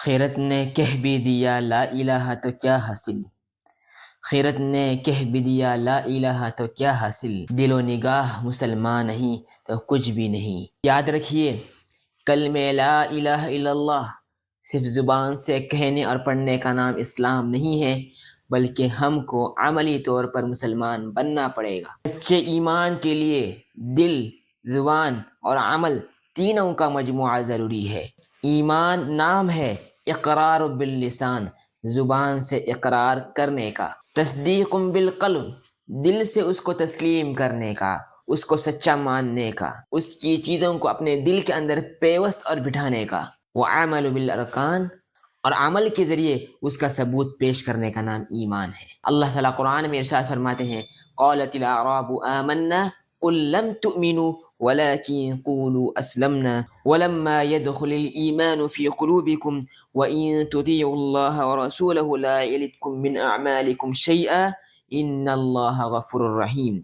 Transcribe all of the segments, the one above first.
خیرت نے کہہ بھی دیا لا الہ تو کیا حاصل، خیرت نے کہہ بھی دیا لا الہ تو کیا حاصل، دل و نگاہ مسلمان نہیں تو کچھ بھی نہیں۔ یاد رکھیے کلمہ لا الہ الا اللہ صرف زبان سے کہنے اور پڑھنے کا نام اسلام نہیں ہے، بلکہ ہم کو عملی طور پر مسلمان بننا پڑے گا۔ سچے ایمان کے لیے دل، زبان اور عمل تینوں کا مجموعہ ضروری ہے۔ ایمان نام ہے، اقرار باللسان زبان سے اقرار کرنے کا، تصدیق بالقلب دل سے اس کو تسلیم کرنے کا، اس کو سچا ماننے کا، اس کی چیزوں کو اپنے دل کے اندر پیوست اور بٹھانے کا، وعمل بالارکان اور عمل کے ذریعے اس کا ثبوت پیش کرنے کا نام ایمان ہے۔ اللہ تعالیٰ قرآن میں ارشاد فرماتے ہیں قالت الاعراب آمنا قل لم تؤمنوا ولكن قولوا اسلمنا ولما يدخل الايمان في قلوبكم وان تطيعوا الله ورسوله لا يلدكم من اعمالكم شيئا ان الله غفور رحیم۔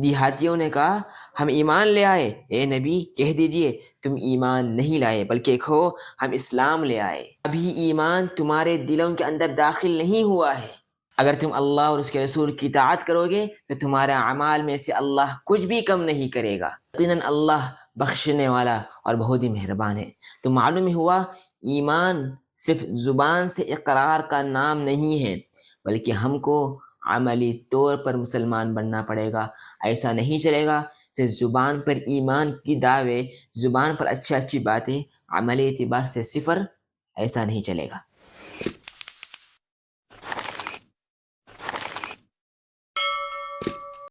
دیہاتیوں نے کہا ہم ایمان لے آئے، اے نبی کہہ دیجئے تم ایمان نہیں لائے بلکہ کہو ہم اسلام لے آئے، ابھی ایمان تمہارے دلوں کے اندر داخل نہیں ہوا ہے۔ اگر تم اللہ اور اس کے رسول کی اطاعت کرو گے تو تمہارے اعمال میں سے اللہ کچھ بھی کم نہیں کرے گا، یقیناً اللہ بخشنے والا اور بہت ہی مہربان ہے۔ تو معلوم ہی ہوا ایمان صرف زبان سے اقرار کا نام نہیں ہے، بلکہ ہم کو عملی طور پر مسلمان بننا پڑے گا۔ ایسا نہیں چلے گا کہ زبان پر ایمان کی دعوے، زبان پر اچھی اچھی باتیں، عملی اعتبار سے صفر، ایسا نہیں چلے گا۔